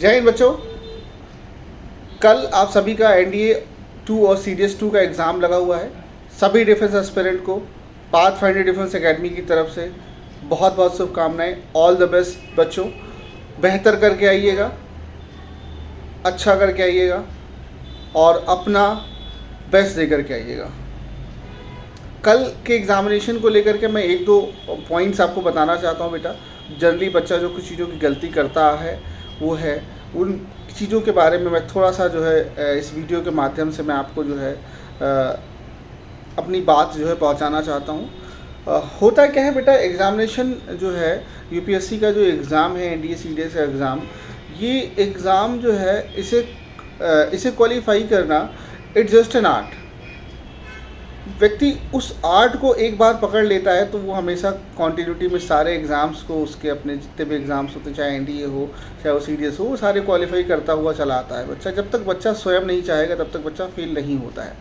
जय हिंद बच्चों। कल आप सभी का एनडीए 2 और सीडीएस 2 का एग्ज़ाम लगा हुआ है। सभी डिफेंस एस्पिरेंट को पाथफाइंडर डिफेंस एकेडमी की तरफ से बहुत बहुत शुभकामनाएं। ऑल द बेस्ट बच्चों, बेहतर करके आइएगा, अच्छा करके आइएगा और अपना बेस्ट दे करके आइएगा। कल के एग्ज़ामिनेशन को लेकर के मैं एक दो पॉइंट्स आपको बताना चाहता हूँ बेटा। जनरली बच्चा जो कुछ चीज़ों की गलती करता है वो है, उन चीज़ों के बारे में मैं थोड़ा सा जो है इस वीडियो के माध्यम से मैं आपको जो है अपनी बात जो है पहुंचाना चाहता हूं। होता क्या है बेटा, एग्ज़ामिनेशन जो है यूपीएससी का जो एग्ज़ाम है, एनडीए सीडीएस का एग्ज़ाम, ये एग्ज़ाम जो है इसे क्वालिफाई करना इट्स जस्ट एन आर्ट। व्यक्ति उस आर्ट को एक बार पकड़ लेता है तो वो हमेशा कॉन्टिन्यूटी में सारे एग्ज़ाम्स को, उसके अपने जितने भी एग्ज़ाम्स होते हैं, चाहे एनडीए हो चाहे वो सीडीएस हो, वो सारे क्वालिफाई करता हुआ चला आता है बच्चा। जब तक बच्चा स्वयं नहीं चाहेगा तब तक बच्चा फेल नहीं होता है।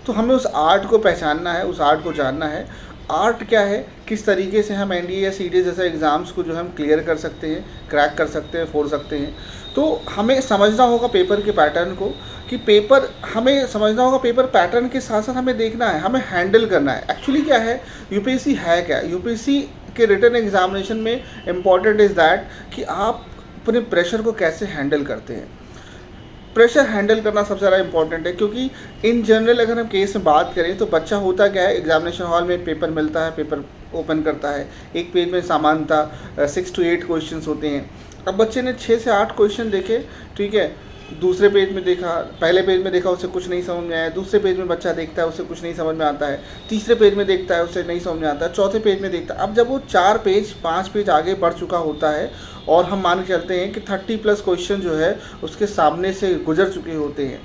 तो हमें उस आर्ट को पहचानना है, उस आर्ट को जानना है। आर्ट क्या है, किस तरीके से हम एनडीए या सीडीएस जैसे एग्ज़ाम्स को जो हम क्लियर कर सकते हैं, क्रैक कर सकते हैं, फोड़ सकते हैं। तो हमें समझना होगा पेपर के पैटर्न को, कि पेपर हमें समझना होगा। पेपर पैटर्न के साथ साथ हमें देखना है, हमें हैंडल करना है। एक्चुअली क्या है, यूपीएससी है क्या, यूपीएससी के रिटन एग्जामिनेशन में इम्पॉर्टेंट इज़ दैट कि आप अपने प्रेशर को कैसे हैंडल करते हैं। प्रेशर हैंडल करना सबसे ज़्यादा इंपॉर्टेंट है, क्योंकि इन जनरल अगर हम केस में बात करें तो बच्चा होता क्या है, एग्जामिनेशन हॉल में पेपर मिलता है, पेपर ओपन करता है, एक पेज में सामान्यतः 6 to 8 क्वेश्चंस होते हैं। अब बच्चे ने 6 से 8 क्वेश्चन देखे, ठीक है, दूसरे पेज में देखा, पहले पेज में देखा, उसे कुछ नहीं समझ में आया, दूसरे पेज में बच्चा देखता है, उसे कुछ नहीं समझ में आता है, तीसरे पेज में देखता है, उसे नहीं समझ में आता है, चौथे पेज में देखता है। अब जब वो 4 पेज 5 पेज आगे बढ़ चुका होता है और हम मान के चलते हैं कि 30+ क्वेश्चन जो है उसके सामने से गुजर चुके होते हैं,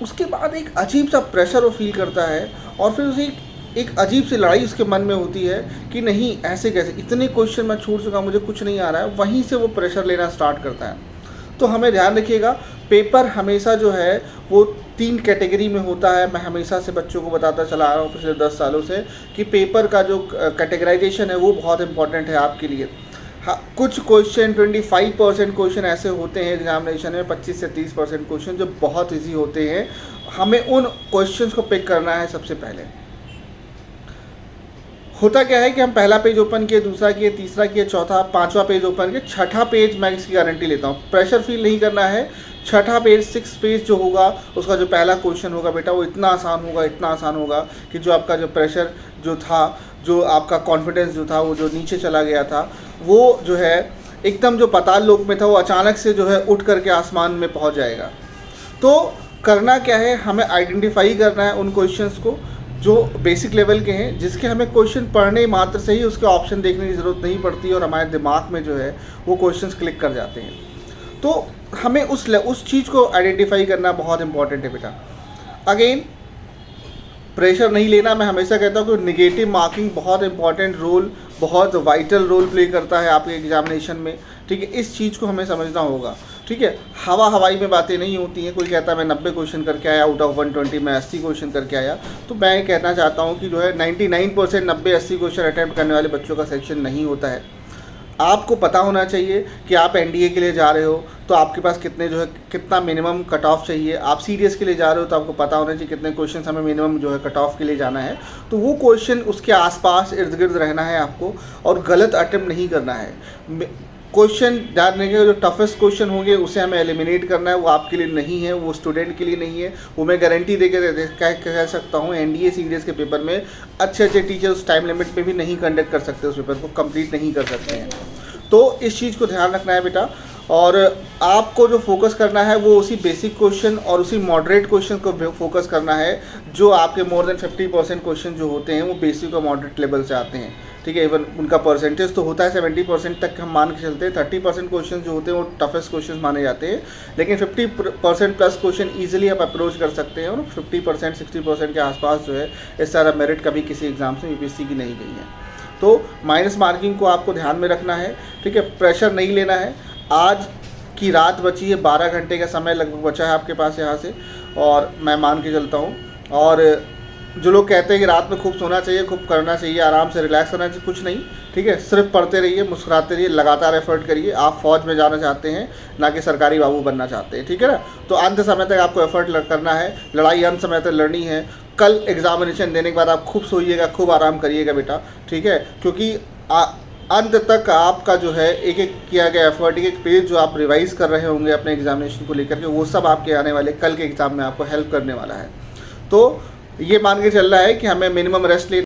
उसके बाद एक अजीब सा प्रेशर वो फील करता है और फिर उसे एक अजीब सी लड़ाई उसके मन में होती है कि नहीं, ऐसे कैसे, इतने क्वेश्चन मैं छूट चुका, मुझे कुछ नहीं आ रहा है। वहीं से वो प्रेशर लेना स्टार्ट करता है। तो हमें ध्यान रखिएगा, पेपर हमेशा जो है वो 3 कैटेगरी में होता है। मैं हमेशा से बच्चों को बताता चला आ रहा हूँ पिछले 10 सालों से कि पेपर का जो कैटेगराइजेशन है वो बहुत इंपॉर्टेंट है आपके लिए। हाँ, कुछ क्वेश्चन 25% क्वेश्चन ऐसे होते हैं एग्जामिनेशन में, 25 से 30% क्वेश्चन जो बहुत ईजी होते हैं। हमें उन क्वेश्चंस को पिक करना है सबसे पहले। होता क्या है कि हम पहला पेज ओपन किए, दूसरा किए, तीसरा किए, चौथा, 5वां पेज ओपन किए, 6ठा पेज मैं इसकी गारंटी लेता हूँ, प्रेशर फील नहीं करना है। 6ठा पेज 6 पेज जो होगा, उसका जो पहला क्वेश्चन होगा बेटा, वो इतना आसान होगा, इतना आसान होगा कि जो आपका जो प्रेशर जो था, जो आपका कॉन्फिडेंस जो था, वो जो नीचे चला गया था, वो जो है एकदम जो पाताल लोक में था, वो अचानक से जो है उठ करके आसमान में पहुँच जाएगा। तो करना क्या है, हमें आइडेंटिफाई करना है उन क्वेश्चंस को जो बेसिक लेवल के हैं, जिसके हमें क्वेश्चन पढ़ने मात्र से ही उसके ऑप्शन देखने की ज़रूरत नहीं पड़ती और हमारे दिमाग में जो है वो क्वेश्चंस क्लिक कर जाते हैं। तो हमें उस चीज़ को आइडेंटिफाई करना बहुत इंपॉर्टेंट है बेटा। अगेन, प्रेशर नहीं लेना। मैं हमेशा कहता हूँ कि नेगेटिव मार्किंग बहुत इंपॉर्टेंट रोल, बहुत वाइटल रोल प्ले करता है आपके एग्जामिनेशन में, ठीक है। इस चीज़ को हमें समझना होगा, ठीक है। हवाई में बातें नहीं होती हैं। कोई कहता है मैं 90 क्वेश्चन करके आया, आउट ऑफ 120 मैं 80 क्वेश्चन करके आया। तो मैं ये कहना चाहता हूँ कि जो है 99% 90-80 क्वेश्चन अटैम्प्ट करने वाले बच्चों का सेक्शन नहीं होता है। आपको पता होना चाहिए कि आप एनडीए के लिए जा रहे हो तो आपके पास कितना मिनिमम कट ऑफ चाहिए। आप सीडीएस के लिए जा रहे हो तो आपको पता होना चाहिए कितने क्वेश्चन हमें मिनिमम जो है कट ऑफ के लिए जाना है। तो वो क्वेश्चन उसके आसपास इर्द गिर्द रहना है आपको और गलत अटेम्प्ट नहीं करना है। क्वेश्चन ध्यान रखिएगा, जो टफेस्ट क्वेश्चन होंगे उसे हमें एलिमिनेट करना है। वो आपके लिए नहीं है, वो स्टूडेंट के लिए नहीं है। वो मैं गारंटी कह सकता हूँ, एनडीए सीडीएस के पेपर में अच्छे टीचर उस टाइम लिमिट पे भी नहीं कंडक्ट कर सकते, उस पेपर को कंप्लीट नहीं कर सकते हैं। तो इस चीज़ को ध्यान रखना है बेटा। और आपको जो फोकस करना है वो उसी बेसिक क्वेश्चन और उसी मॉडरेट क्वेश्चन को फोकस करना है, जो आपके मोर देन 50% क्वेश्चन जो होते हैं वो बेसिक और मॉडरेट लेवल से आते हैं, ठीक है। इवन उनका परसेंटेज तो होता है 70% तक हम मान के चलते हैं। 30% क्वेश्चन जो होते हैं वो टफेस्ट क्वेश्चन माने जाते हैं, लेकिन 50% प्लस क्वेश्चन ईजिली आप अप्रोच कर सकते हैं और 50% 60% के आसपास जो है इस सारा मेरिट कभी किसी एग्जाम से यूपीएससी की नहीं गई है। तो माइनस मार्किंग को आपको ध्यान में रखना है, ठीक है। प्रेशर नहीं लेना है। आज की रात बची है, 12 घंटे का समय लगभग बचा है आपके पास यहाँ से, और मैं मान के चलता हूँ। और जो लोग कहते हैं कि रात में खूब सोना चाहिए, खूब करना चाहिए, आराम से रिलैक्स करना चाहिए, कुछ नहीं, ठीक है, सिर्फ पढ़ते रहिए, मुस्कुराते रहिए, लगातार एफर्ट करिए। आप फौज में जाना चाहते हैं, ना कि सरकारी बाबू बनना चाहते हैं, ठीक है ना। तो अंत समय तक आपको एफर्ट करना है, लड़ाई अंत समय तक लड़नी है। कल एग्जामिनेशन देने के बाद आप खूब सोइएगा, खूब आराम करिएगा बेटा, ठीक है, क्योंकि अंत तक आपका जो है एक एक किया गया एफर्ट, एक एक पेज जो आप रिवाइज कर रहे होंगे अपने एग्जामिनेशन को लेकर के, वो सब आपके आने वाले कल के एग्ज़ाम में आपको हेल्प करने वाला है। तो ये मान के चल रहा है कि हमें मिनिमम रेस्ट लेना